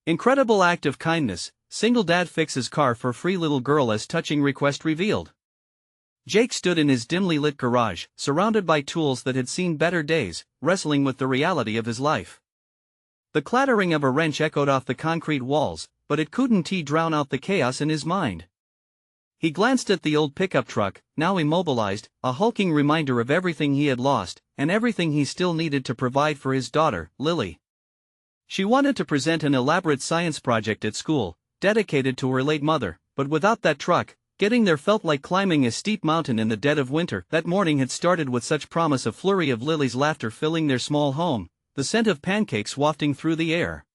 Incredible act of kindness, single dad fixes car for free little girl as touching request revealed. Jake stood in his dimly lit garage, surrounded by tools that had seen better days, wrestling with the reality of his life. The clattering of a wrench echoed off the concrete walls, but it couldn't drown out the chaos in his mind. He glanced at the old pickup truck, now immobilized, a hulking reminder of everything he had lost, and everything he still needed to provide for his daughter, Lily. She wanted to present an elaborate science project at school, dedicated to her late mother, but without that truck, getting there felt like climbing a steep mountain in the dead of winter. That morning had started with such promise, a flurry of Lily's laughter filling their small home, the scent of pancakes wafting through the air.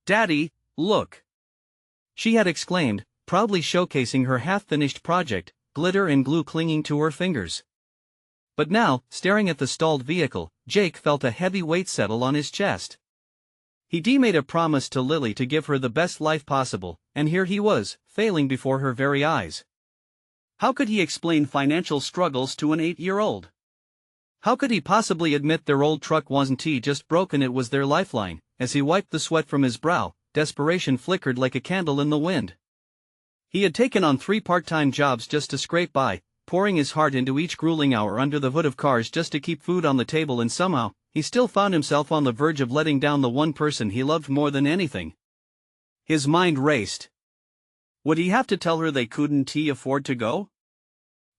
"Daddy, look!" she had exclaimed, proudly showcasing her half-finished project, glitter and glue clinging to her fingers. But now, staring at the stalled vehicle, Jake felt a heavy weight settle on his chest. He'd made a promise to Lily to give her the best life possible, and here he was, failing before her very eyes. How could he explain financial struggles to an 8-year-old? How could he possibly admit their old truck wasn't just broken, it was their lifeline? As he wiped the sweat from his brow, desperation flickered like a candle in the wind. He had taken on 3 part-time jobs just to scrape by, pouring his heart into each grueling hour under the hood of cars just to keep food on the table, and somehow, he still found himself on the verge of letting down the one person he loved more than anything. His mind raced. Would he have to tell her they couldn't afford to go?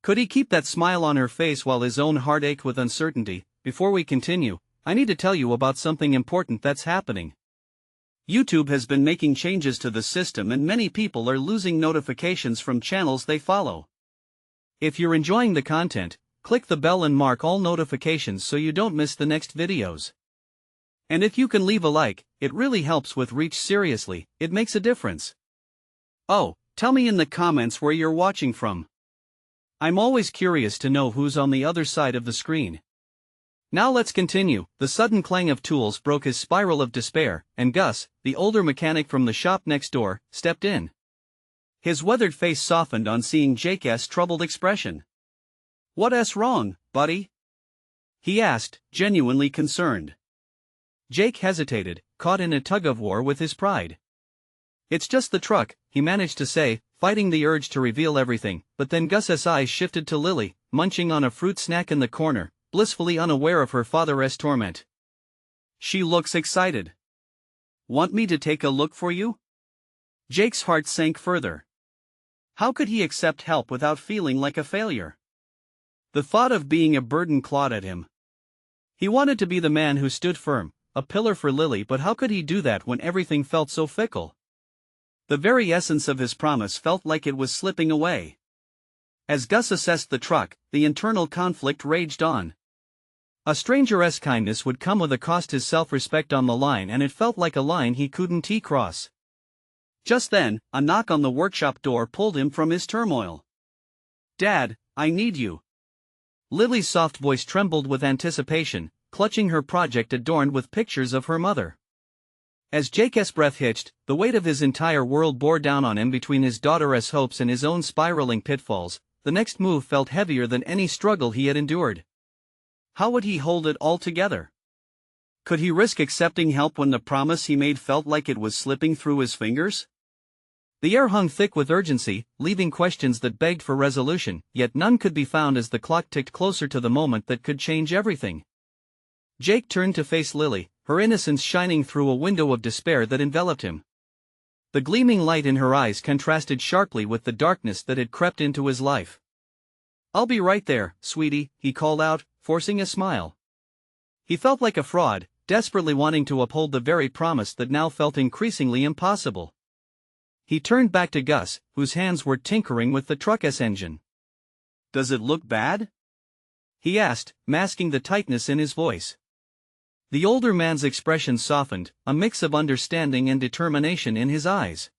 Could he keep that smile on her face while his own heart ached with uncertainty? Before we continue, I need to tell you about something important that's happening. YouTube has been making changes to the system, and many people are losing notifications from channels they follow. If you're enjoying the content, click the bell and mark all notifications so you don't miss the next videos. And if you can leave a like, it really helps with reach. Seriously, it makes a difference. Oh, tell me in the comments where you're watching from. I'm always curious to know who's on the other side of the screen. Now let's continue. The sudden clang of tools broke his spiral of despair, and Gus, the older mechanic from the shop next door, stepped in. His weathered face softened on seeing Jake's troubled expression. "What's wrong, buddy?" he asked, genuinely concerned. Jake hesitated, caught in a tug-of-war with his pride. "It's just the truck," he managed to say, fighting the urge to reveal everything, but then Gus's eyes shifted to Lily, munching on a fruit snack in the corner, blissfully unaware of her father's torment. "She looks excited. Want me to take a look for you?" Jake's heart sank further. How could he accept help without feeling like a failure? The thought of being a burden clawed at him. He wanted to be the man who stood firm, a pillar for Lily, but how could he do that when everything felt so fickle? The very essence of his promise felt like it was slipping away. As Gus assessed the truck, the internal conflict raged on. A stranger's kindness would come with a cost, his self-respect on the line, and it felt like a line he couldn't cross. Just then, a knock on the workshop door pulled him from his turmoil. "Dad, I need you." Lily's soft voice trembled with anticipation, clutching her project adorned with pictures of her mother. As Jake's breath hitched, the weight of his entire world bore down on him. Between his daughter's hopes and his own spiraling pitfalls, the next move felt heavier than any struggle he had endured. How would he hold it all together? Could he risk accepting help when the promise he made felt like it was slipping through his fingers? The air hung thick with urgency, leaving questions that begged for resolution, yet none could be found as the clock ticked closer to the moment that could change everything. Jake turned to face Lily, her innocence shining through a window of despair that enveloped him. The gleaming light in her eyes contrasted sharply with the darkness that had crept into his life. "I'll be right there, sweetie," he called out, forcing a smile. He felt like a fraud, desperately wanting to uphold the very promise that now felt increasingly impossible. He turned back to Gus, whose hands were tinkering with the truck's engine. "Does it look bad?" he asked, masking the tightness in his voice. The older man's expression softened, a mix of understanding and determination in his eyes.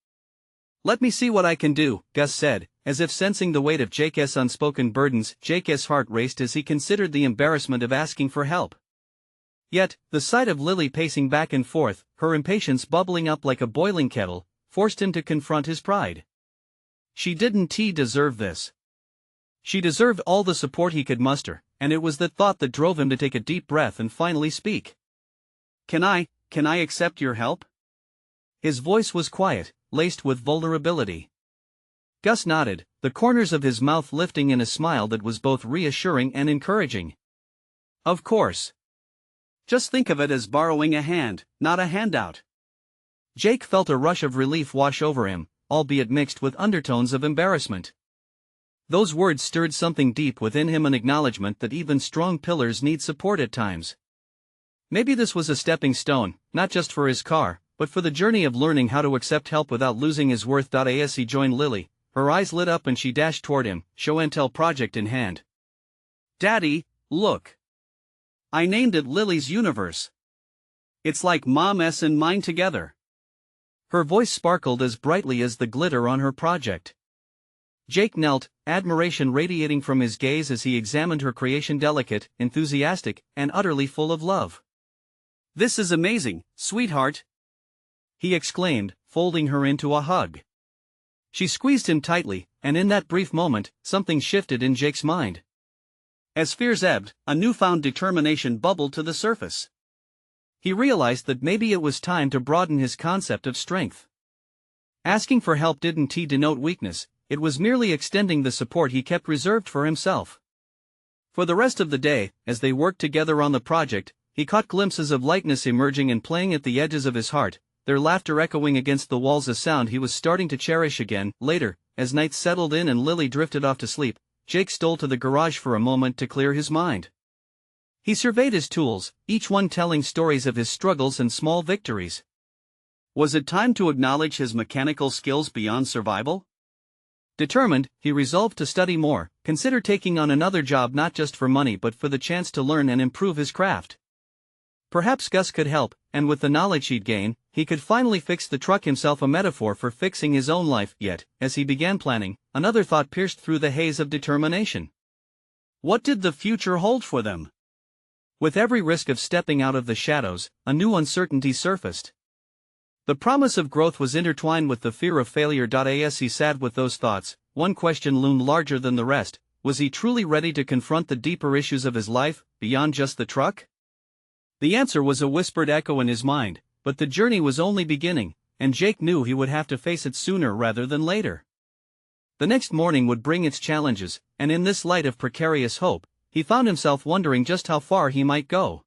"Let me see what I can do," Gus said, as if sensing the weight of Jake's unspoken burdens. Jake's heart raced as he considered the embarrassment of asking for help. Yet, the sight of Lily pacing back and forth, her impatience bubbling up like a boiling kettle, forced him to confront his pride. She didn't deserve this. She deserved all the support he could muster, and it was that thought that drove him to take a deep breath and finally speak. Can I accept your help?" His voice was quiet, laced with vulnerability. Gus nodded, the corners of his mouth lifting in a smile that was both reassuring and encouraging. Of course. Just think of it as borrowing a hand, not a handout. Jake felt a rush of relief wash over him, albeit mixed with undertones of embarrassment. Those words stirred something deep within him, an acknowledgement that even strong pillars need support at times. Maybe this was a stepping stone, not just for his car, but for the journey of learning how to accept help without losing his worth. As he joined Lily, her eyes lit up and she dashed toward him, show and tell project in hand. Daddy, look. I named it Lily's Universe. It's like Mom's and mine together. Her voice sparkled as brightly as the glitter on her project. Jake knelt, admiration radiating from his gaze as he examined her creation, delicate, enthusiastic, and utterly full of love. This is amazing, sweetheart, he exclaimed, folding her into a hug. She squeezed him tightly, and in that brief moment, something shifted in Jake's mind. As fears ebbed, a newfound determination bubbled to the surface. He realized that maybe it was time to broaden his concept of strength. Asking for help didn't denote weakness, it was merely extending the support he kept reserved for himself. For the rest of the day, as they worked together on the project, he caught glimpses of lightness emerging and playing at the edges of his heart, their laughter echoing against the walls, a sound he was starting to cherish again. Later, as night settled in and Lily drifted off to sleep, Jake stole to the garage for a moment to clear his mind. He surveyed his tools, each one telling stories of his struggles and small victories. Was it time to acknowledge his mechanical skills beyond survival? Determined, he resolved to study more, consider taking on another job not just for money but for the chance to learn and improve his craft. Perhaps Gus could help, and with the knowledge he'd gain, he could finally fix the truck himself, a metaphor for fixing his own life. Yet, as he began planning, another thought pierced through the haze of determination. What did the future hold for them? With every risk of stepping out of the shadows, a new uncertainty surfaced. The promise of growth was intertwined with the fear of failure. As he sat with those thoughts, one question loomed larger than the rest: was he truly ready to confront the deeper issues of his life, beyond just the truck? The answer was a whispered echo in his mind, but the journey was only beginning, and Jake knew he would have to face it sooner rather than later. The next morning would bring its challenges, and in this light of precarious hope, he found himself wondering just how far he might go.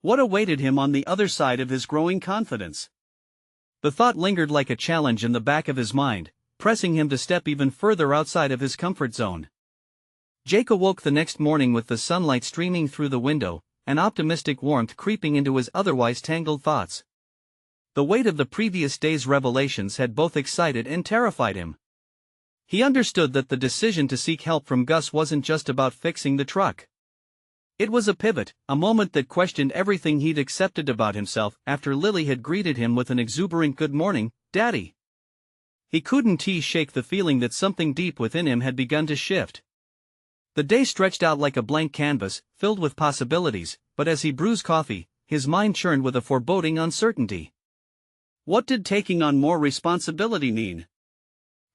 What awaited him on the other side of his growing confidence? The thought lingered like a challenge in the back of his mind, pressing him to step even further outside of his comfort zone. Jake awoke the next morning with the sunlight streaming through the window, an optimistic warmth creeping into his otherwise tangled thoughts. The weight of the previous day's revelations had both excited and terrified him. He understood that the decision to seek help from Gus wasn't just about fixing the truck. It was a pivot, a moment that questioned everything he'd accepted about himself after Lily had greeted him with an exuberant "Good morning, Daddy." He couldn't shake the feeling that something deep within him had begun to shift. The day stretched out like a blank canvas, filled with possibilities, but as he brewed coffee, his mind churned with a foreboding uncertainty. What did taking on more responsibility mean?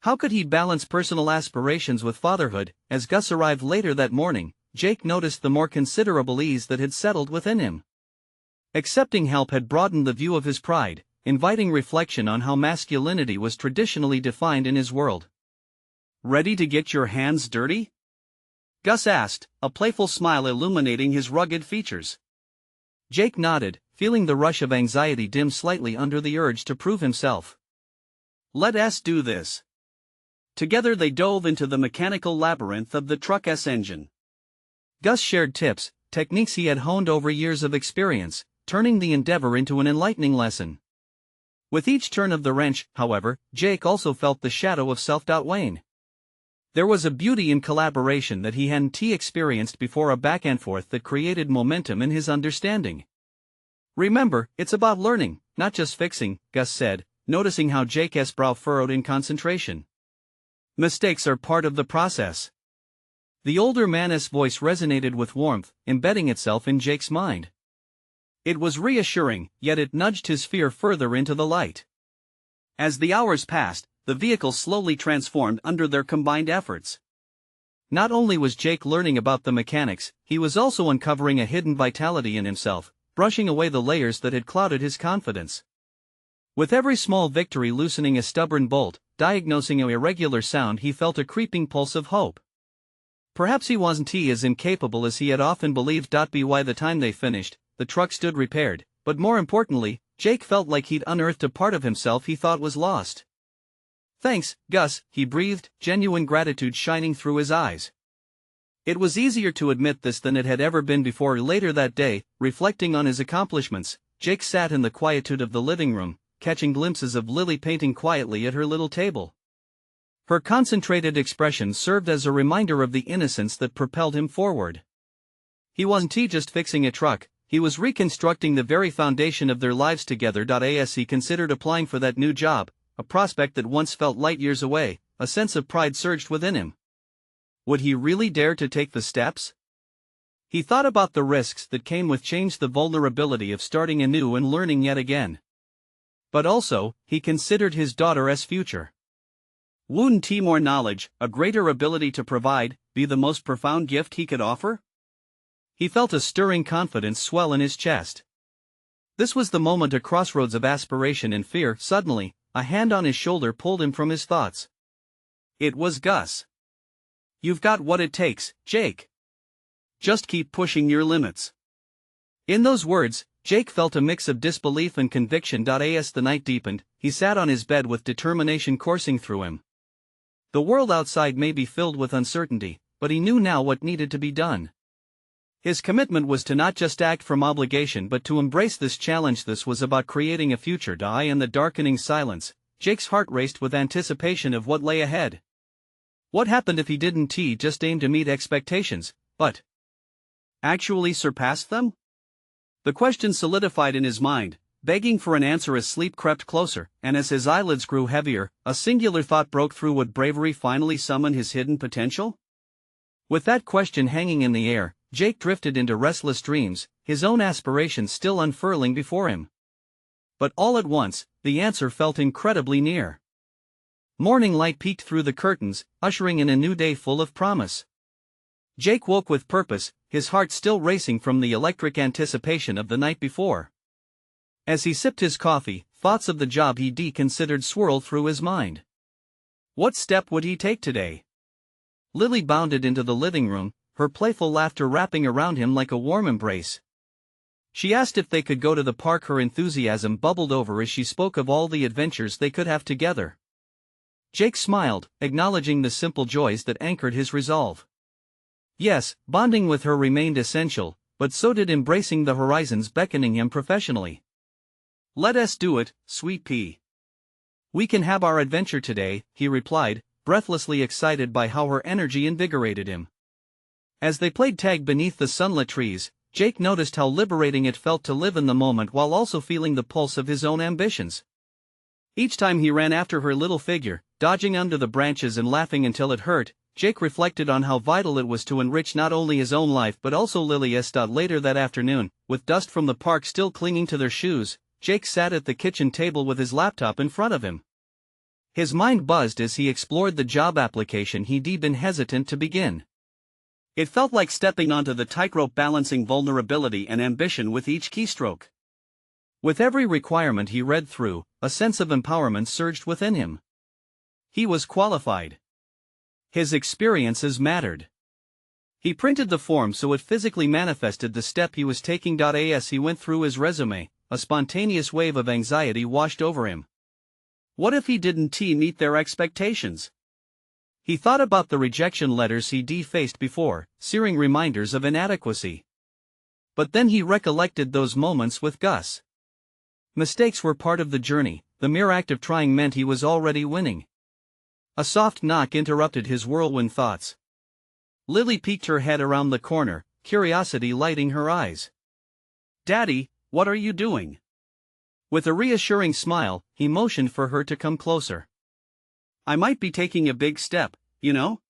How could he balance personal aspirations with fatherhood? As Gus arrived later that morning, Jake noticed the more considerable ease that had settled within him. Accepting help had broadened the view of his pride, inviting reflection on how masculinity was traditionally defined in his world. Ready to get your hands dirty? Gus asked, a playful smile illuminating his rugged features. Jake nodded, feeling the rush of anxiety dim slightly under the urge to prove himself. Let us do this. Together they dove into the mechanical labyrinth of the truck's engine. Gus shared tips, techniques he had honed over years of experience, turning the endeavor into an enlightening lesson. With each turn of the wrench, however, Jake also felt the shadow of self-doubt wane. There was a beauty in collaboration that he hadn't experienced before, a back and forth that created momentum in his understanding. Remember, it's about learning, not just fixing, Gus said, noticing how Jake's brow furrowed in concentration. Mistakes are part of the process. The older man's voice resonated with warmth, embedding itself in Jake's mind. It was reassuring, yet it nudged his fear further into the light. As the hours passed, the vehicle slowly transformed under their combined efforts. Not only was Jake learning about the mechanics, he was also uncovering a hidden vitality in himself, brushing away the layers that had clouded his confidence. With every small victory loosening a stubborn bolt, diagnosing an irregular sound, he felt a creeping pulse of hope. Perhaps he wasn't as incapable as he had often believed. By the time they finished, the truck stood repaired, but more importantly, Jake felt like he'd unearthed a part of himself he thought was lost. "Thanks, Gus," he breathed, genuine gratitude shining through his eyes. It was easier to admit this than it had ever been before. Later that day, reflecting on his accomplishments, Jake sat in the quietude of the living room, catching glimpses of Lily painting quietly at her little table. Her concentrated expression served as a reminder of the innocence that propelled him forward. He wasn't just fixing a truck, he was reconstructing the very foundation of their lives together. As he considered applying for that new job, a prospect that once felt light years away, a sense of pride surged within him. Would he really dare to take the steps? He thought about the risks that came with change, the vulnerability of starting anew and learning yet again. But also, he considered his daughter's future. Wouldn't more knowledge, a greater ability to provide, be the most profound gift he could offer? He felt a stirring confidence swell in his chest. This was the moment, a crossroads of aspiration and fear. Suddenly, a hand on his shoulder pulled him from his thoughts. It was Gus. "You've got what it takes, Jake. Just keep pushing your limits." In those words, Jake felt a mix of disbelief and conviction. As the night deepened, he sat on his bed with determination coursing through him. The world outside may be filled with uncertainty, but he knew now what needed to be done. His commitment was to not just act from obligation but to embrace this challenge. This was about creating a future. In the darkening silence, Jake's heart raced with anticipation of what lay ahead. What happened if he didn't just aim to meet expectations, but actually surpass them? The question solidified in his mind, begging for an answer as sleep crept closer, and as his eyelids grew heavier, a singular thought broke through. Would bravery finally summon his hidden potential? With that question hanging in the air, Jake drifted into restless dreams, his own aspirations still unfurling before him. But all at once, the answer felt incredibly near. Morning light peeked through the curtains, ushering in a new day full of promise. Jake woke with purpose, his heart still racing from the electric anticipation of the night before. As he sipped his coffee, thoughts of the job he'd considered swirled through his mind. What step would he take today? Lily bounded into the living room, her playful laughter wrapping around him like a warm embrace. She asked if they could go to the park. Her enthusiasm bubbled over as she spoke of all the adventures they could have together. Jake smiled, acknowledging the simple joys that anchored his resolve. Yes, bonding with her remained essential, but so did embracing the horizons beckoning him professionally. "Let us do it, sweet pea. We can have our adventure today," he replied, breathlessly excited by how her energy invigorated him. As they played tag beneath the sunlit trees, Jake noticed how liberating it felt to live in the moment while also feeling the pulse of his own ambitions. Each time he ran after her little figure, dodging under the branches and laughing until it hurt, Jake reflected on how vital it was to enrich not only his own life but also Lily's. Later that afternoon, with dust from the park still clinging to their shoes, Jake sat at the kitchen table with his laptop in front of him. His mind buzzed as he explored the job application he'd been hesitant to begin. It felt like stepping onto the tightrope, balancing vulnerability and ambition with each keystroke. With every requirement he read through, a sense of empowerment surged within him. He was qualified. His experiences mattered. He printed the form so it physically manifested the step he was taking. As he went through his resume, a spontaneous wave of anxiety washed over him. What if he didn't meet their expectations? He thought about the rejection letters he'd faced before, searing reminders of inadequacy. But then he recollected those moments with Gus. Mistakes were part of the journey, the mere act of trying meant he was already winning. A soft knock interrupted his whirlwind thoughts. Lily peeked her head around the corner, curiosity lighting her eyes. "Daddy, what are you doing?" With a reassuring smile, he motioned for her to come closer. "I might be taking a big step, you know?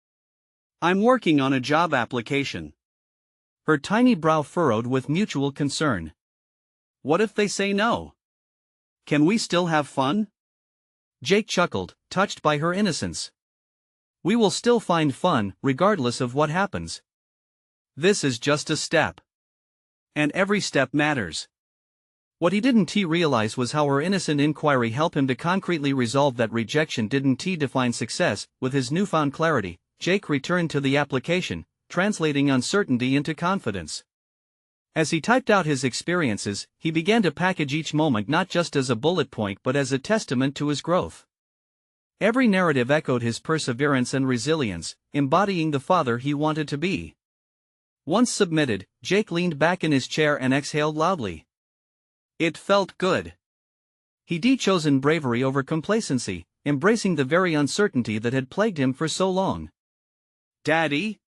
I'm working on a job application." Her tiny brow furrowed with mutual concern. "What if they say no? Can we still have fun?" Jake chuckled, touched by her innocence. "We will still find fun, regardless of what happens. This is just a step. And every step matters." What he didn't realize was how her innocent inquiry helped him to concretely resolve that rejection didn't define success. With his newfound clarity, Jake returned to the application, translating uncertainty into confidence. As he typed out his experiences, he began to package each moment not just as a bullet point but as a testament to his growth. Every narrative echoed his perseverance and resilience, embodying the father he wanted to be. Once submitted, Jake leaned back in his chair and exhaled loudly. It felt good. He'd chosen bravery over complacency, embracing the very uncertainty that had plagued him for so long. "Daddy?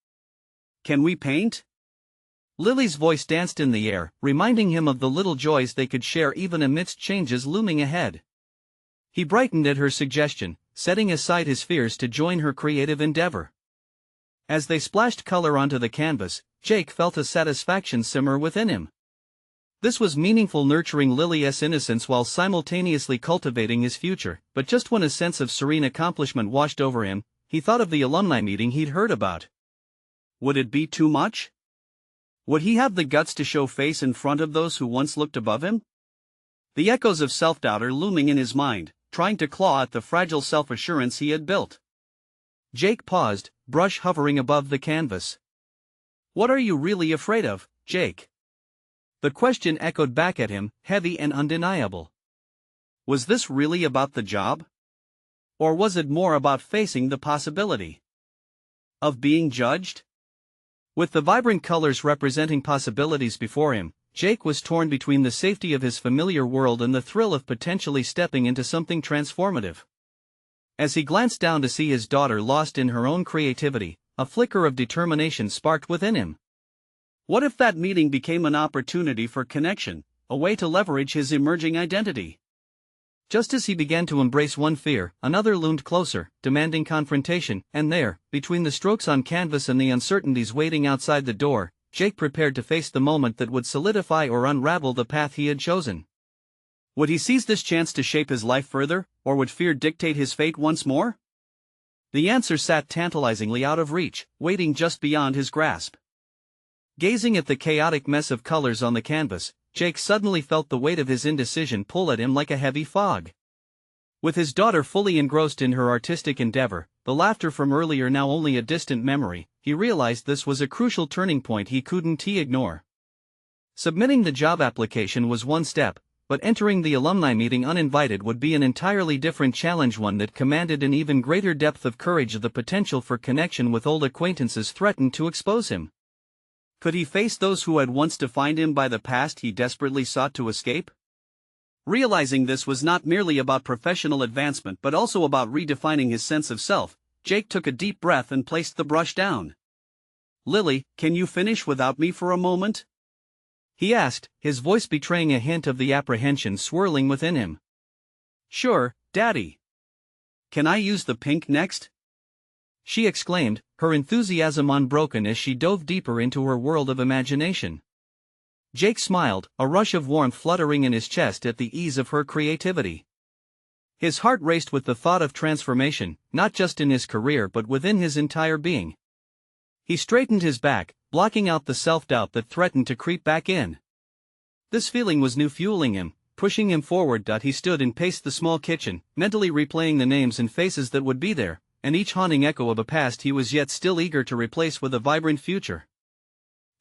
Can we paint?" Lily's voice danced in the air, reminding him of the little joys they could share even amidst changes looming ahead. He brightened at her suggestion, setting aside his fears to join her creative endeavor. As they splashed color onto the canvas, Jake felt a satisfaction simmer within him. This was meaningful, nurturing Lily's innocence while simultaneously cultivating his future. But just when a sense of serene accomplishment washed over him, he thought of the alumni meeting he'd heard about. Would it be too much? Would he have the guts to show face in front of those who once looked above him? The echoes of self-doubt are looming in his mind, trying to claw at the fragile self-assurance he had built. Jake paused, brush hovering above the canvas. "What are you really afraid of, Jake?" The question echoed back at him, heavy and undeniable. Was this really about the job? Or was it more about facing the possibility of being judged? With the vibrant colors representing possibilities before him, Jake was torn between the safety of his familiar world and the thrill of potentially stepping into something transformative. As he glanced down to see his daughter lost in her own creativity, a flicker of determination sparked within him. What if that meeting became an opportunity for connection, a way to leverage his emerging identity? Just as he began to embrace one fear, another loomed closer, demanding confrontation, and there, between the strokes on canvas and the uncertainties waiting outside the door, Jake prepared to face the moment that would solidify or unravel the path he had chosen. Would he seize this chance to shape his life further, or would fear dictate his fate once more? The answer sat tantalizingly out of reach, waiting just beyond his grasp. Gazing at the chaotic mess of colors on the canvas, Jake suddenly felt the weight of his indecision pull at him like a heavy fog. With his daughter fully engrossed in her artistic endeavor, the laughter from earlier now only a distant memory, he realized this was a crucial turning point he couldn't ignore. Submitting the job application was one step, but entering the alumni meeting uninvited would be an entirely different challenge, one that commanded an even greater depth of courage. The potential for connection with old acquaintances threatened to expose him. Could he face those who had once defined him by the past he desperately sought to escape? Realizing this was not merely about professional advancement but also about redefining his sense of self, Jake took a deep breath and placed the brush down. "Lily, can you finish without me for a moment?" he asked, his voice betraying a hint of the apprehension swirling within him. "Sure, Daddy. Can I use the pink next?" she exclaimed, her enthusiasm unbroken as she dove deeper into her world of imagination. Jake smiled, a rush of warmth fluttering in his chest at the ease of her creativity. His heart raced with the thought of transformation, not just in his career but within his entire being. He straightened his back, blocking out the self-doubt that threatened to creep back in. This feeling was new, fueling him, pushing him forward. He stood and paced the small kitchen, mentally replaying the names and faces that would be there, and each haunting echo of a past he was yet still eager to replace with a vibrant future.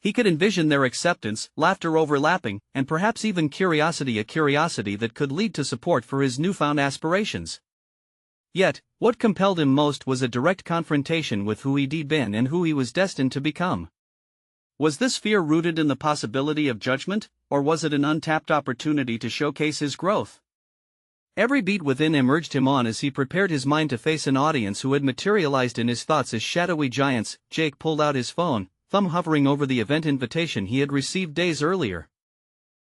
He could envision their acceptance, laughter overlapping, and perhaps even curiosity, a curiosity that could lead to support for his newfound aspirations. Yet, what compelled him most was a direct confrontation with who he'd been and who he was destined to become. Was this fear rooted in the possibility of judgment, or was it an untapped opportunity to showcase his growth? Every beat within him urged him on as he prepared his mind to face an audience who had materialized in his thoughts as shadowy giants. Jake pulled out his phone, thumb hovering over the event invitation he had received days earlier.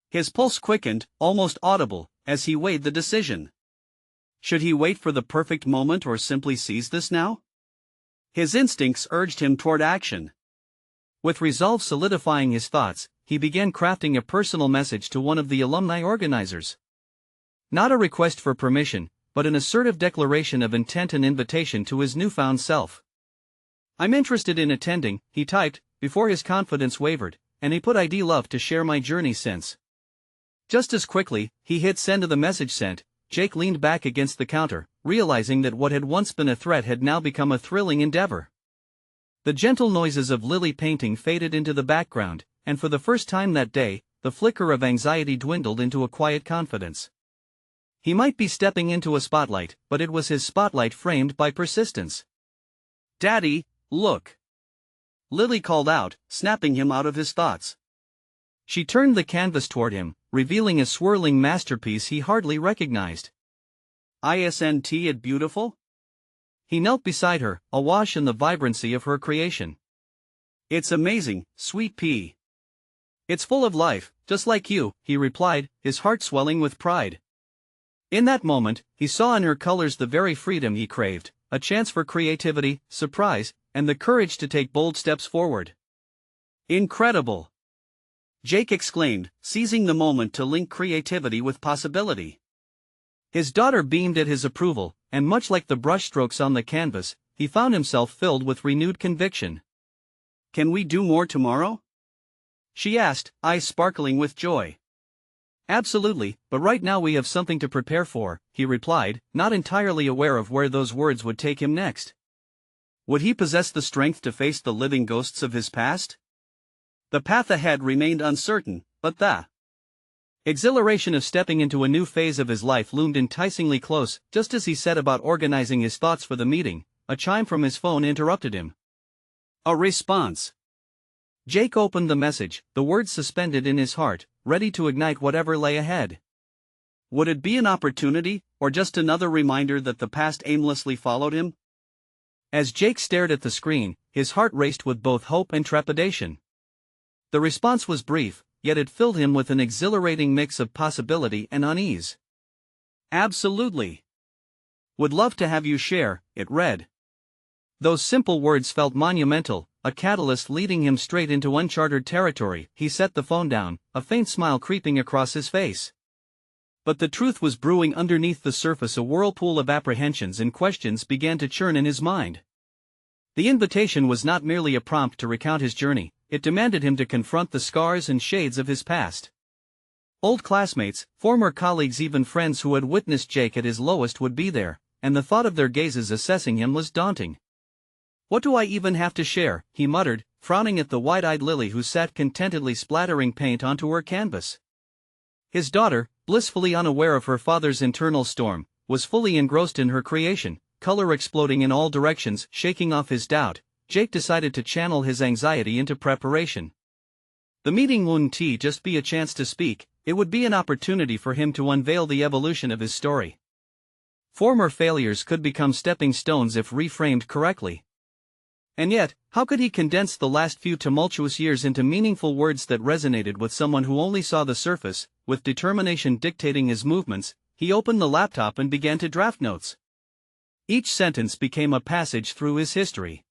His pulse quickened, almost audible, as he weighed the decision. Should he wait for the perfect moment or simply seize this now? His instincts urged him toward action. With resolve solidifying his thoughts, he began crafting a personal message to one of the alumni organizers. Not a request for permission, but an assertive declaration of intent and invitation to his newfound self. "I'm interested in attending," he typed, before his confidence wavered, "and I'd love to share my journey since." Just as quickly, he hit send to the message sent. Jake leaned back against the counter, realizing that what had once been a threat had now become a thrilling endeavor. The gentle noises of Lily painting faded into the background, and for the first time that day, the flicker of anxiety dwindled into a quiet confidence. He might be stepping into a spotlight, but it was his spotlight framed by persistence. "Daddy, look!" Lily called out, snapping him out of his thoughts. She turned the canvas toward him, revealing a swirling masterpiece he hardly recognized. "Isn't it beautiful?" He knelt beside her, awash in the vibrancy of her creation. "It's amazing, sweet pea. It's full of life, just like you," he replied, his heart swelling with pride. In that moment, he saw in her colors the very freedom he craved, a chance for creativity, surprise, and the courage to take bold steps forward. "Incredible!" Jake exclaimed, seizing the moment to link creativity with possibility. His daughter beamed at his approval, and much like the brushstrokes on the canvas, he found himself filled with renewed conviction. "Can we do more tomorrow?" she asked, eyes sparkling with joy. "Absolutely, but right now we have something to prepare for," he replied, not entirely aware of where those words would take him next. Would he possess the strength to face the living ghosts of his past? The path ahead remained uncertain, but the exhilaration of stepping into a new phase of his life loomed enticingly close. Just as he set about organizing his thoughts for the meeting, a chime from his phone interrupted him. A response. Jake opened the message, the words suspended in his heart, ready to ignite whatever lay ahead. Would it be an opportunity, or just another reminder that the past aimlessly followed him? As Jake stared at the screen, his heart raced with both hope and trepidation. The response was brief, yet it filled him with an exhilarating mix of possibility and unease. "Absolutely. Would love to have you share," it read. Those simple words felt monumental, a catalyst leading him straight into uncharted territory. He set the phone down, a faint smile creeping across his face. But the truth was brewing underneath the surface. A whirlpool of apprehensions and questions began to churn in his mind. The invitation was not merely a prompt to recount his journey, it demanded him to confront the scars and shades of his past. Old classmates, former colleagues, even friends who had witnessed Jake at his lowest would be there, and the thought of their gazes assessing him was daunting. "What do I even have to share?" he muttered, frowning at the wide-eyed Lily who sat contentedly splattering paint onto her canvas. His daughter, blissfully unaware of her father's internal storm, was fully engrossed in her creation, color exploding in all directions. Shaking off his doubt, Jake decided to channel his anxiety into preparation. The meeting wouldn't just be a chance to speak, it would be an opportunity for him to unveil the evolution of his story. Former failures could become stepping stones if reframed correctly. And yet, how could he condense the last few tumultuous years into meaningful words that resonated with someone who only saw the surface? With determination dictating his movements, he opened the laptop and began to draft notes. Each sentence became a passage through his history.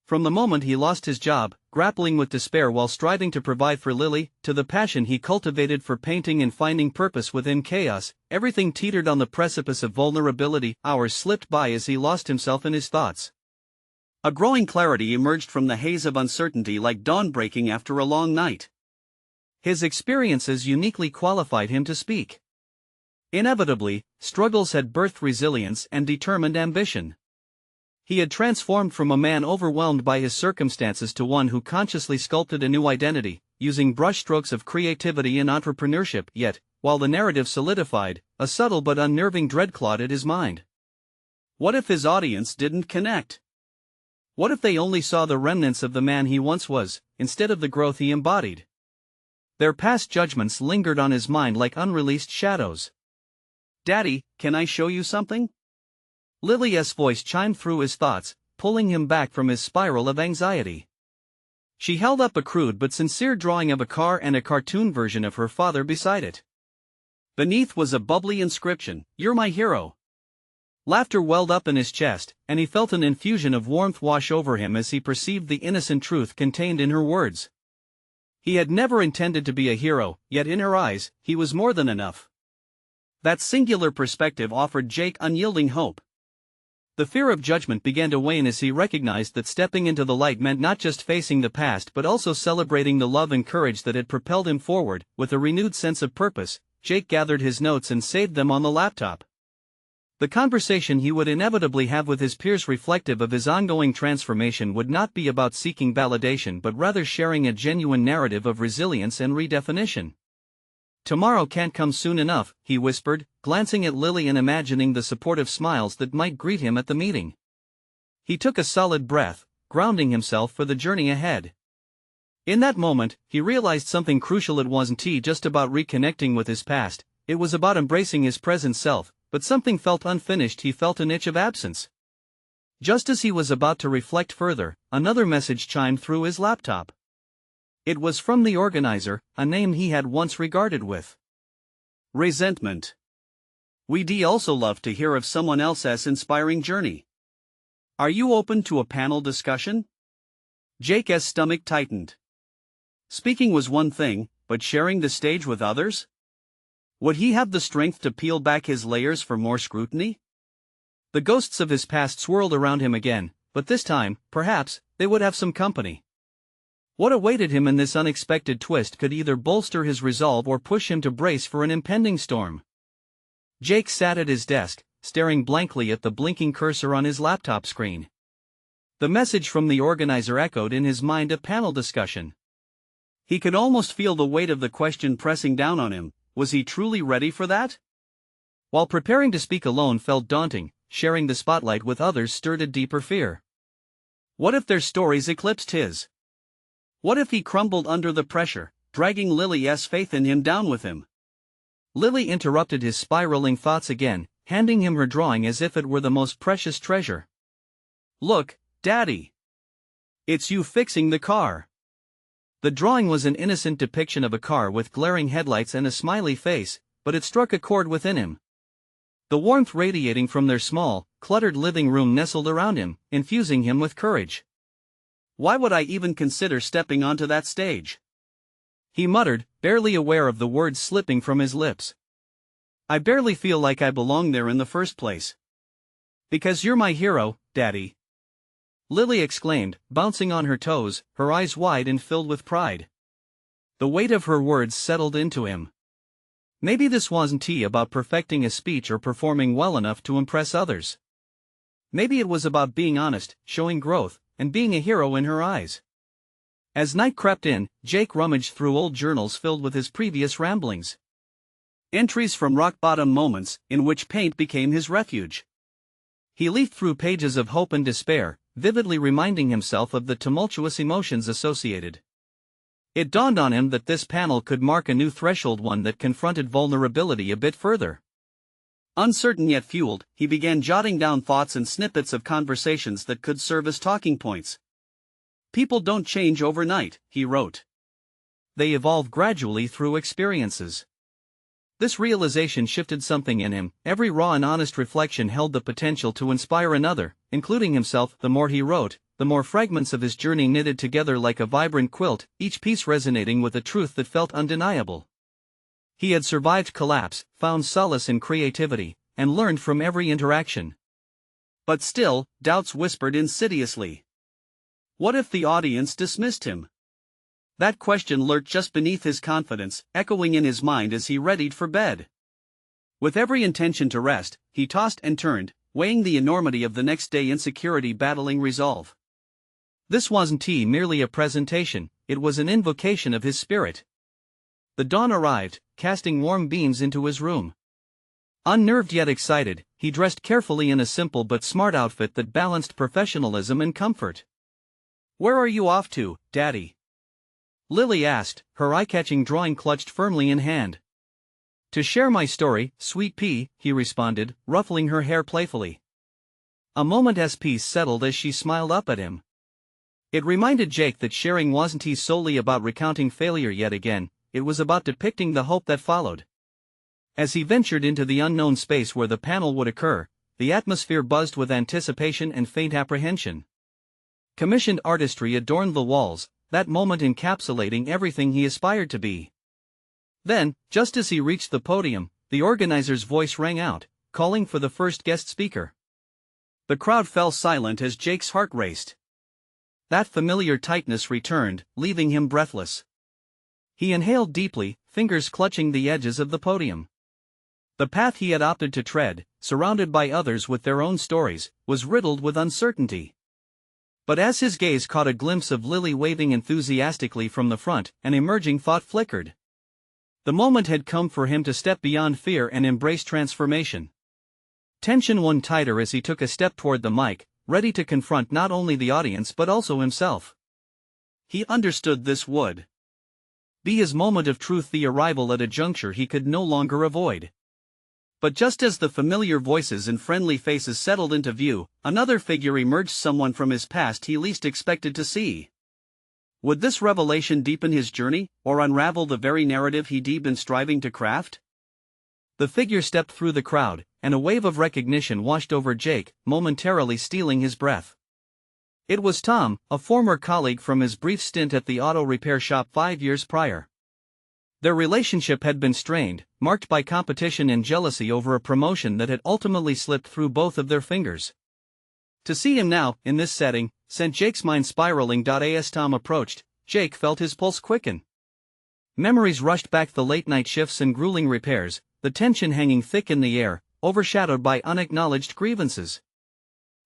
From the moment he lost his job, grappling with despair while striving to provide for Lily, to the passion he cultivated for painting and finding purpose within chaos, everything teetered on the precipice of vulnerability. Hours slipped by as he lost himself in his thoughts. A growing clarity emerged from the haze of uncertainty, like dawn breaking after a long night. His experiences uniquely qualified him to speak. Inevitably, struggles had birthed resilience and determined ambition. He had transformed from a man overwhelmed by his circumstances to one who consciously sculpted a new identity, using brushstrokes of creativity and entrepreneurship. Yet, while the narrative solidified, a subtle but unnerving dread clawed at his mind. What if his audience didn't connect? What if they only saw the remnants of the man he once was, instead of the growth he embodied? Their past judgments lingered on his mind like unreleased shadows. "Daddy, can I show you something?" Lily's voice chimed through his thoughts, pulling him back from his spiral of anxiety. She held up a crude but sincere drawing of a car and a cartoon version of her father beside it. Beneath was a bubbly inscription, "You're my hero." Laughter welled up in his chest, and he felt an infusion of warmth wash over him as he perceived the innocent truth contained in her words. He had never intended to be a hero, yet in her eyes, he was more than enough. That singular perspective offered Jake unyielding hope. The fear of judgment began to wane as he recognized that stepping into the light meant not just facing the past but also celebrating the love and courage that had propelled him forward. With a renewed sense of purpose, Jake gathered his notes and saved them on the laptop. The conversation he would inevitably have with his peers reflective of his ongoing transformation would not be about seeking validation but rather sharing a genuine narrative of resilience and redefinition. "Tomorrow can't come soon enough," he whispered, glancing at Lily and imagining the supportive smiles that might greet him at the meeting. He took a solid breath, grounding himself for the journey ahead. In that moment, he realized something crucial. It wasn't just about reconnecting with his past, it was about embracing his present self, but something felt unfinished. He felt an itch of absence. Just as he was about to reflect further, another message chimed through his laptop. It was from the organizer, a name he had once regarded with resentment. "We'd also love to hear of someone else's inspiring journey. Are you open to a panel discussion?" Jake's stomach tightened. Speaking was one thing, but sharing the stage with others? Would he have the strength to peel back his layers for more scrutiny? The ghosts of his past swirled around him again, but this time, perhaps, they would have some company. What awaited him in this unexpected twist could either bolster his resolve or push him to brace for an impending storm. Jake sat at his desk, staring blankly at the blinking cursor on his laptop screen. The message from the organizer echoed in his mind: a panel discussion. He could almost feel the weight of the question pressing down on him. Was he truly ready for that? While preparing to speak alone felt daunting, sharing the spotlight with others stirred a deeper fear. What if their stories eclipsed his? What if he crumbled under the pressure, dragging Lily's faith in him down with him? Lily interrupted his spiraling thoughts again, handing him her drawing as if it were the most precious treasure. "Look, Daddy. It's you fixing the car." The drawing was an innocent depiction of a car with glaring headlights and a smiley face, but it struck a chord within him. The warmth radiating from their small, cluttered living room nestled around him, infusing him with courage. "Why would I even consider stepping onto that stage?" he muttered, barely aware of the words slipping from his lips. "I barely feel like I belong there in the first place." "Because you're my hero, Daddy," Lily exclaimed, bouncing on her toes, her eyes wide and filled with pride. The weight of her words settled into him. Maybe this wasn't about perfecting a speech or performing well enough to impress others. Maybe it was about being honest, showing growth, and being a hero in her eyes. As night crept in, Jake rummaged through old journals filled with his previous ramblings. Entries from rock-bottom moments, in which paint became his refuge. He leafed through pages of hope and despair, vividly reminding himself of the tumultuous emotions associated. It dawned on him that this panel could mark a new threshold, one that confronted vulnerability a bit further. Uncertain yet fueled, he began jotting down thoughts and snippets of conversations that could serve as talking points. "People don't change overnight," he wrote. "They evolve gradually through experiences." This realization shifted something in him. Every raw and honest reflection held the potential to inspire another, including himself. The more he wrote, the more fragments of his journey knitted together like a vibrant quilt, each piece resonating with a truth that felt undeniable. He had survived collapse, found solace in creativity, and learned from every interaction. But still, doubts whispered insidiously. What if the audience dismissed him? That question lurked just beneath his confidence, echoing in his mind as he readied for bed. With every intention to rest, he tossed and turned, weighing the enormity of the next day, insecurity battling resolve. This wasn't merely a presentation, it was an invocation of his spirit. The dawn arrived, casting warm beams into his room. Unnerved yet excited, he dressed carefully in a simple but smart outfit that balanced professionalism and comfort. "Where are you off to, Daddy?" Lily asked, her eye-catching drawing clutched firmly in hand. "To share my story, sweet pea," he responded, ruffling her hair playfully. A moment's peace settled as she smiled up at him. It reminded Jake that sharing wasn't solely about recounting failure yet again, it was about depicting the hope that followed. As he ventured into the unknown space where the panel would occur, the atmosphere buzzed with anticipation and faint apprehension. Commissioned artistry adorned the walls, that moment encapsulating everything he aspired to be. Then, just as he reached the podium, the organizer's voice rang out, calling for the first guest speaker. The crowd fell silent as Jake's heart raced. That familiar tightness returned, leaving him breathless. He inhaled deeply, fingers clutching the edges of the podium. The path he had opted to tread, surrounded by others with their own stories, was riddled with uncertainty. But as his gaze caught a glimpse of Lily waving enthusiastically from the front, an emerging thought flickered. The moment had come for him to step beyond fear and embrace transformation. Tension won tighter as he took a step toward the mic, ready to confront not only the audience but also himself. He understood this would be his moment of truth, the arrival at a juncture he could no longer avoid. But just as the familiar voices and friendly faces settled into view, another figure emerged, someone from his past he least expected to see. Would this revelation deepen his journey, or unravel the very narrative he'd been striving to craft? The figure stepped through the crowd, and a wave of recognition washed over Jake, momentarily stealing his breath. It was Tom, a former colleague from his brief stint at the auto repair shop 5 years prior. Their relationship had been strained, marked by competition and jealousy over a promotion that had ultimately slipped through both of their fingers. To see him now, in this setting, sent Jake's mind spiraling. As Tom approached, Jake felt his pulse quicken. Memories rushed back, the late-night shifts and grueling repairs, the tension hanging thick in the air, overshadowed by unacknowledged grievances.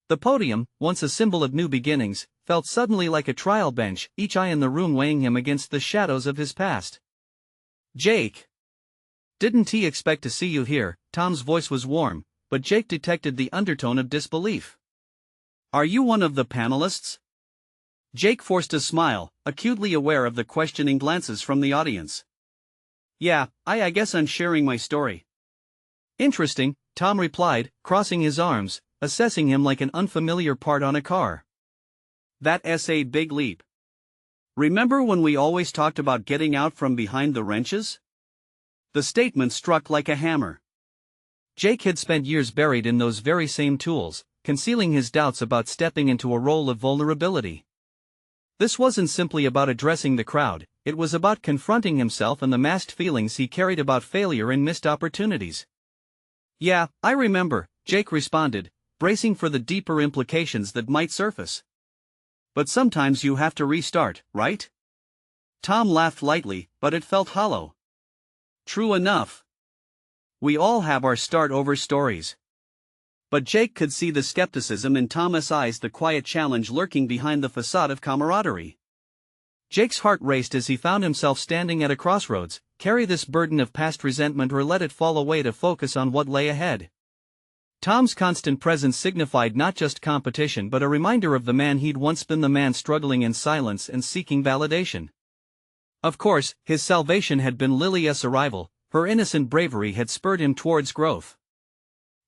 The podium, once a symbol of new beginnings, felt suddenly like a trial bench, each eye in the room weighing him against the shadows of his past. "Jake! Didn't he expect to see you here?" Tom's voice was warm, but Jake detected the undertone of disbelief. "Are you one of the panelists?" Jake forced a smile, acutely aware of the questioning glances from the audience. "Yeah, I guess I'm sharing my story." "Interesting," Tom replied, crossing his arms, assessing him like an unfamiliar part on a car. "That's a big leap. Remember when we always talked about getting out from behind the wrenches?" The statement struck like a hammer. Jake had spent years buried in those very same tools, concealing his doubts about stepping into a role of vulnerability. This wasn't simply about addressing the crowd, it was about confronting himself and the masked feelings he carried about failure and missed opportunities. "Yeah, I remember," Jake responded, bracing for the deeper implications that might surface. "But sometimes you have to restart, right?" Tom laughed lightly, but it felt hollow. "True enough. We all have our start-over stories." But Jake could see the skepticism in Tom's eyes, the quiet challenge lurking behind the facade of camaraderie. Jake's heart raced as he found himself standing at a crossroads: carry this burden of past resentment or let it fall away to focus on what lay ahead. Tom's constant presence signified not just competition but a reminder of the man he'd once been, the man struggling in silence and seeking validation. Of course, his salvation had been Lily's arrival, her innocent bravery had spurred him towards growth.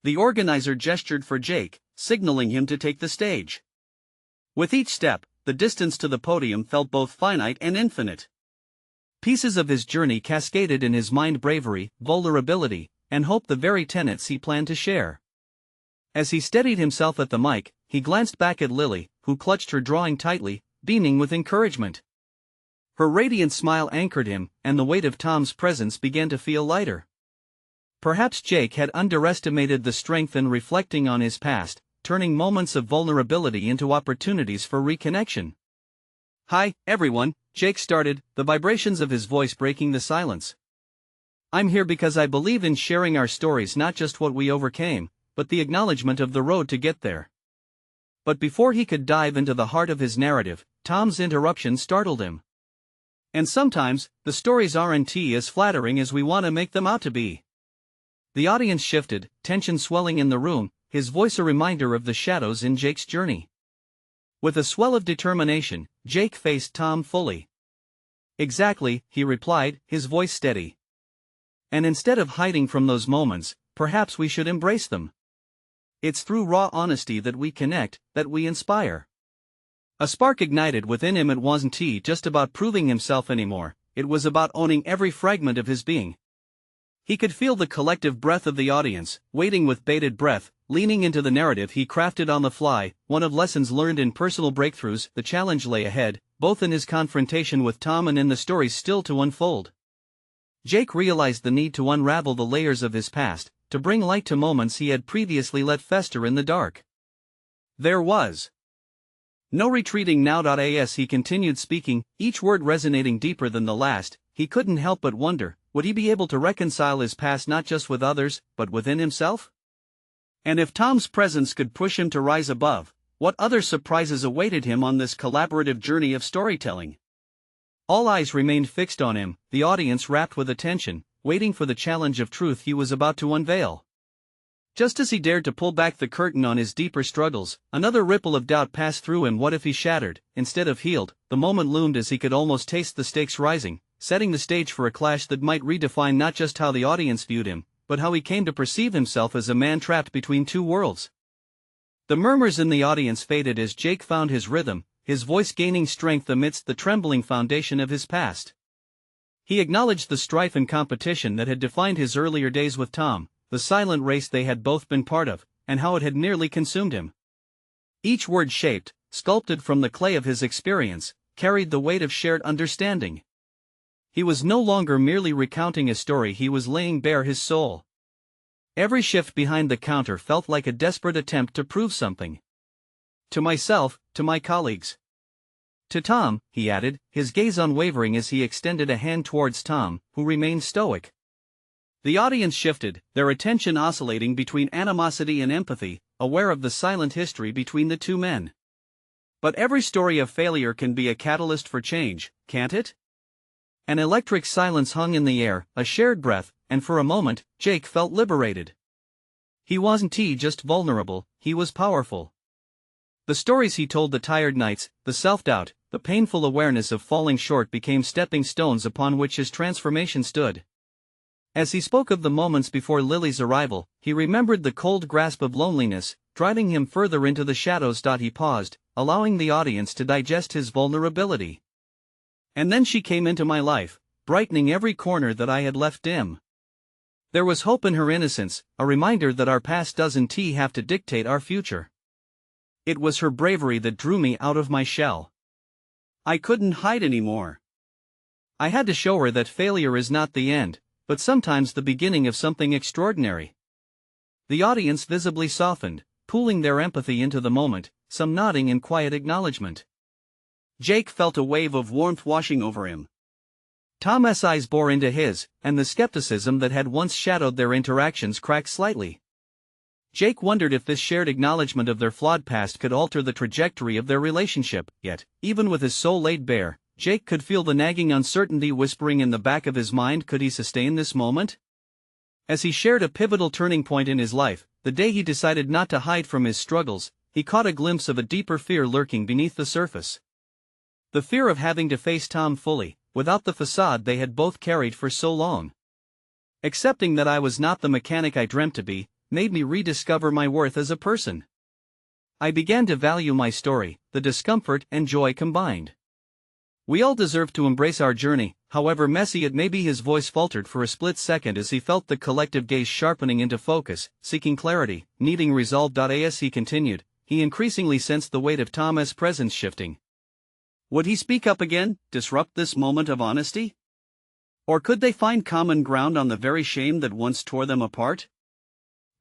The organizer gestured for Jake, signaling him to take the stage. With each step, the distance to the podium felt both finite and infinite. Pieces of his journey cascaded in his mind: bravery, vulnerability, and hope, the very tenets he planned to share. As he steadied himself at the mic, he glanced back at Lily, who clutched her drawing tightly, beaming with encouragement. Her radiant smile anchored him, and the weight of Tom's presence began to feel lighter. Perhaps Jake had underestimated the strength in reflecting on his past, turning moments of vulnerability into opportunities for reconnection. "Hi, everyone," Jake started, the vibrations of his voice breaking the silence. "I'm here because I believe in sharing our stories, not just what we overcame, but the acknowledgement of the road to get there." But before he could dive into the heart of his narrative, Tom's interruption startled him. "And sometimes, the stories aren't as flattering as we want to make them out to be." The audience shifted, tension swelling in the room, his voice a reminder of the shadows in Jake's journey. With a swell of determination, Jake faced Tom fully. "Exactly," he replied, his voice steady. "And instead of hiding from those moments, perhaps we should embrace them. It's through raw honesty that we connect, that we inspire." A spark ignited within him. It wasn't just about proving himself anymore, it was about owning every fragment of his being. He could feel the collective breath of the audience, waiting with bated breath, leaning into the narrative he crafted on the fly. One of lessons learned in personal breakthroughs, the challenge lay ahead, both in his confrontation with Tom and in the stories still to unfold. Jake realized the need to unravel the layers of his past, to bring light to moments he had previously let fester in the dark. There was no retreating now. As he continued speaking, each word resonating deeper than the last, he couldn't help but wonder, would he be able to reconcile his past not just with others, but within himself? And if Tom's presence could push him to rise above, what other surprises awaited him on this collaborative journey of storytelling? All eyes remained fixed on him, the audience rapt with attention, waiting for the challenge of truth he was about to unveil. Just as he dared to pull back the curtain on his deeper struggles, another ripple of doubt passed through him. What if he shattered, instead of healed? The moment loomed as he could almost taste the stakes rising, setting the stage for a clash that might redefine not just how the audience viewed him, but how he came to perceive himself as a man trapped between two worlds. The murmurs in the audience faded as Jake found his rhythm, his voice gaining strength amidst the trembling foundation of his past. He acknowledged the strife and competition that had defined his earlier days with Tom, the silent race they had both been part of, and how it had nearly consumed him. Each word shaped, sculpted from the clay of his experience, carried the weight of shared understanding. He was no longer merely recounting a story, he was laying bare his soul. Every shift behind the counter felt like a desperate attempt to prove something. To myself, to my colleagues. To Tom, he added, his gaze unwavering as he extended a hand towards Tom, who remained stoic. The audience shifted, their attention oscillating between animosity and empathy, aware of the silent history between the two men. But every story of failure can be a catalyst for change, can't it? An electric silence hung in the air, a shared breath, and for a moment, Jake felt liberated. He wasn't just vulnerable, he was powerful. The stories he told, the tired nights, the self-doubt, the painful awareness of falling short became stepping stones upon which his transformation stood. As he spoke of the moments before Lily's arrival, he remembered the cold grasp of loneliness, driving him further into the shadows. He paused, allowing the audience to digest his vulnerability. And then she came into my life, brightening every corner that I had left dim. There was hope in her innocence, a reminder that our past doesn't have to dictate our future. It was her bravery that drew me out of my shell. I couldn't hide anymore. I had to show her that failure is not the end, but sometimes the beginning of something extraordinary. The audience visibly softened, pooling their empathy into the moment, some nodding in quiet acknowledgement. Jake felt a wave of warmth washing over him. Tom's eyes bore into his, and the skepticism that had once shadowed their interactions cracked slightly. Jake wondered if this shared acknowledgement of their flawed past could alter the trajectory of their relationship, yet, even with his soul laid bare, Jake could feel the nagging uncertainty whispering in the back of his mind. Could he sustain this moment? As he shared a pivotal turning point in his life, the day he decided not to hide from his struggles, he caught a glimpse of a deeper fear lurking beneath the surface. The fear of having to face Tom fully, without the facade they had both carried for so long. Accepting that I was not the mechanic I dreamt to be, made me rediscover my worth as a person. I began to value my story, the discomfort and joy combined. We all deserve to embrace our journey, however messy it may be. His voice faltered for a split second as he felt the collective gaze sharpening into focus, seeking clarity, needing resolve. As he continued, he increasingly sensed the weight of Tom's presence shifting. Would he speak up again, disrupt this moment of honesty? Or could they find common ground on the very shame that once tore them apart?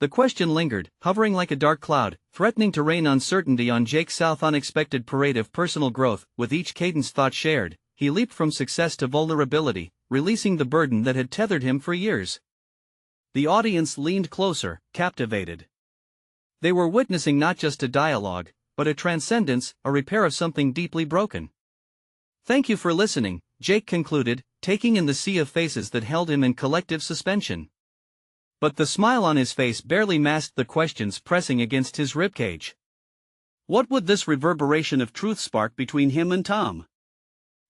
The question lingered, hovering like a dark cloud, threatening to rain uncertainty on Jake's South unexpected parade of personal growth. With each cadence thought shared, he leaped from success to vulnerability, releasing the burden that had tethered him for years. The audience leaned closer, captivated. They were witnessing not just a dialogue, but a transcendence, a repair of something deeply broken. Thank you for listening, Jake concluded, taking in the sea of faces that held him in collective suspension. But the smile on his face barely masked the questions pressing against his ribcage. What would this reverberation of truth spark between him and Tom?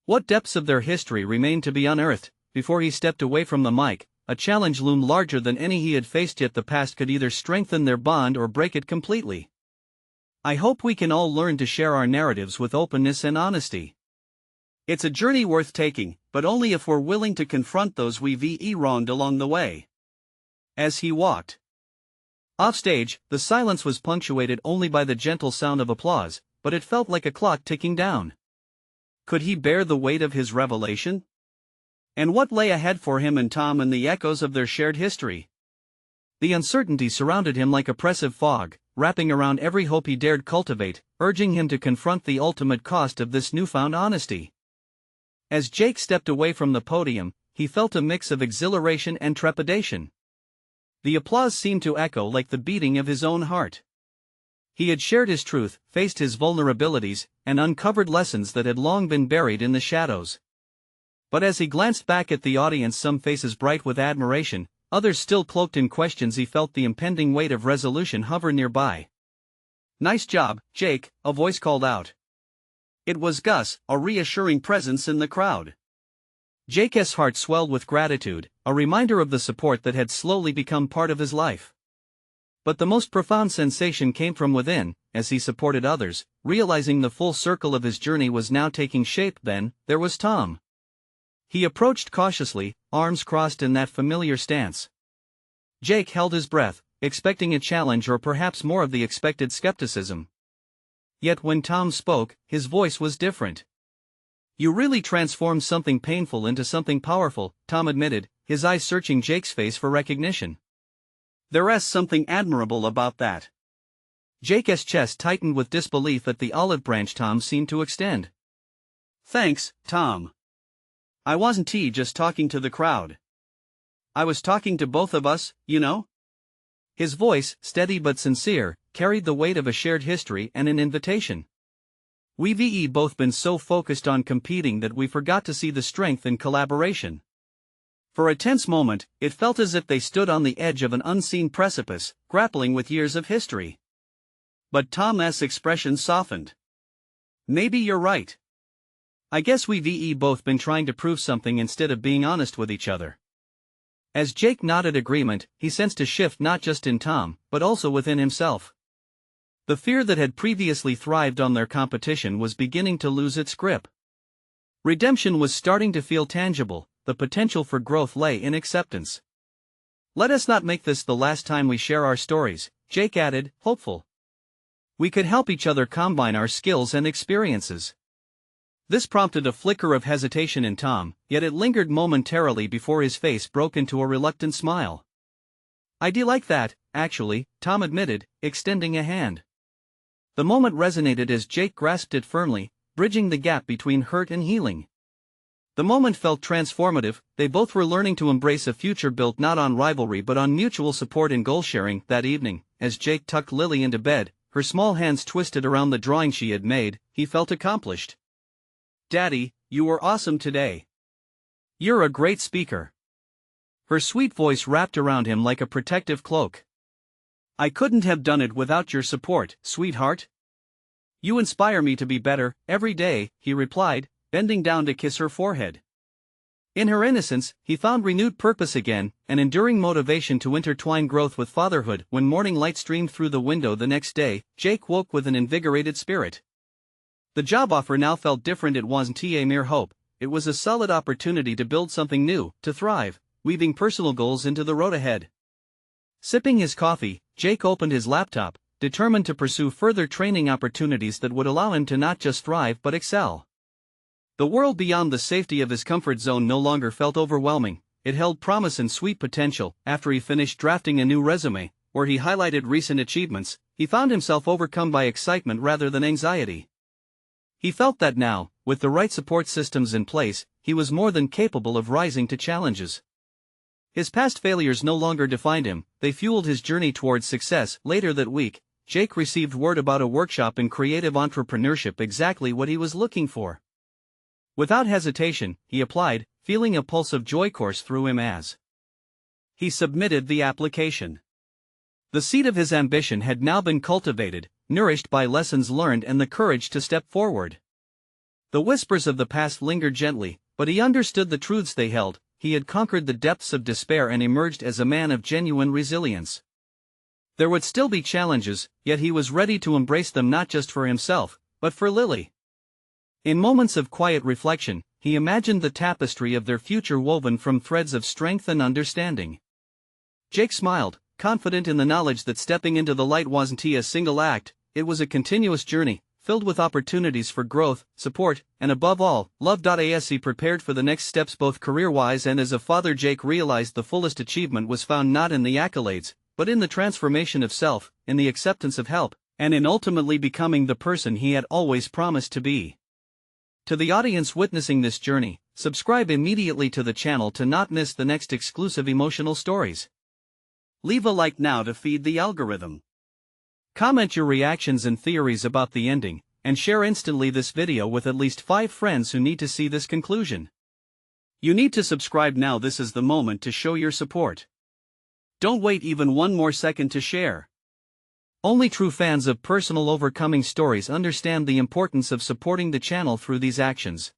What depths of their history remained to be unearthed? Before he stepped away from the mic, a challenge loomed larger than any he had faced yet. The past could either strengthen their bond or break it completely. I hope we can all learn to share our narratives with openness and honesty. It's a journey worth taking, but only if we're willing to confront those we've wronged along the way. As he walked offstage, the silence was punctuated only by the gentle sound of applause, but it felt like a clock ticking down. Could he bear the weight of his revelation? And what lay ahead for him and Tom in the echoes of their shared history? The uncertainty surrounded him like oppressive fog, wrapping around every hope he dared cultivate, urging him to confront the ultimate cost of this newfound honesty. As Jake stepped away from the podium, he felt a mix of exhilaration and trepidation. The applause seemed to echo like the beating of his own heart. He had shared his truth, faced his vulnerabilities, and uncovered lessons that had long been buried in the shadows. But as he glanced back at the audience, some faces bright with admiration, others still cloaked in questions, he felt the impending weight of resolution hover nearby. "Nice job, Jake," a voice called out. It was Gus, a reassuring presence in the crowd. Jake's heart swelled with gratitude, a reminder of the support that had slowly become part of his life. But the most profound sensation came from within, as he supported others, realizing the full circle of his journey was now taking shape. Then, there was Tom. He approached cautiously, arms crossed in that familiar stance. Jake held his breath, expecting a challenge or perhaps more of the expected skepticism. Yet when Tom spoke, his voice was different. "You really transformed something painful into something powerful," Tom admitted, his eyes searching Jake's face for recognition. "There's something admirable about that." Jake's chest tightened with disbelief at the olive branch Tom seemed to extend. "Thanks, Tom. I wasn't just talking to the crowd. I was talking to both of us, you know?" His voice, steady but sincere, carried the weight of a shared history and an invitation. "We've both been so focused on competing that we forgot to see the strength in collaboration." For a tense moment, it felt as if they stood on the edge of an unseen precipice, grappling with years of history. But Tom's expression softened. "Maybe you're right. I guess we've both been trying to prove something instead of being honest with each other." As Jake nodded agreement, he sensed a shift not just in Tom, but also within himself. The fear that had previously thrived on their competition was beginning to lose its grip. Redemption was starting to feel tangible, the potential for growth lay in acceptance. "Let us not make this the last time we share our stories," Jake added, hopeful. "We could help each other combine our skills and experiences." This prompted a flicker of hesitation in Tom, yet it lingered momentarily before his face broke into a reluctant smile. "I'd like that, actually," Tom admitted, extending a hand. The moment resonated as Jake grasped it firmly, bridging the gap between hurt and healing. The moment felt transformative. They both were learning to embrace a future built not on rivalry but on mutual support and goal sharing. That evening, as Jake tucked Lily into bed, her small hands twisted around the drawing she had made, he felt accomplished. "Daddy, you were awesome today. You're a great speaker." Her sweet voice wrapped around him like a protective cloak. "I couldn't have done it without your support, sweetheart. You inspire me to be better, every day," he replied, bending down to kiss her forehead. In her innocence, he found renewed purpose again, an enduring motivation to intertwine growth with fatherhood. When morning light streamed through the window the next day, Jake woke with an invigorated spirit. The job offer now felt different. It wasn't a mere hope, it was a solid opportunity to build something new, to thrive, weaving personal goals into the road ahead. Sipping his coffee, Jake opened his laptop, determined to pursue further training opportunities that would allow him to not just thrive but excel. The world beyond the safety of his comfort zone no longer felt overwhelming, it held promise and sweet potential. After he finished drafting a new resume, where he highlighted recent achievements, he found himself overcome by excitement rather than anxiety. He felt that now, with the right support systems in place, he was more than capable of rising to challenges. His past failures no longer defined him, they fueled his journey towards success. Later that week, Jake received word about a workshop in creative entrepreneurship, exactly what he was looking for. Without hesitation, he applied, feeling a pulse of joy course through him as he submitted the application. The seed of his ambition had now been cultivated, nourished by lessons learned and the courage to step forward. The whispers of the past lingered gently, but he understood the truths they held. He had conquered the depths of despair and emerged as a man of genuine resilience. There would still be challenges, yet he was ready to embrace them, not just for himself, but for Lily. In moments of quiet reflection, he imagined the tapestry of their future woven from threads of strength and understanding. Jake smiled, confident in the knowledge that stepping into the light wasn't a single act, it was a continuous journey, filled with opportunities for growth, support, and above all, love. As he prepared for the next steps both career-wise and as a father, Jake realized the fullest achievement was found not in the accolades, but in the transformation of self, in the acceptance of help, and in ultimately becoming the person he had always promised to be. To the audience witnessing this journey, subscribe immediately to the channel to not miss the next exclusive emotional stories. Leave a like now to feed the algorithm. Comment your reactions and theories about the ending, and share instantly this video with at least 5 friends who need to see this conclusion. You need to subscribe now. This is the moment to show your support. Don't wait even one more second to share. Only true fans of personal overcoming stories understand the importance of supporting the channel through these actions.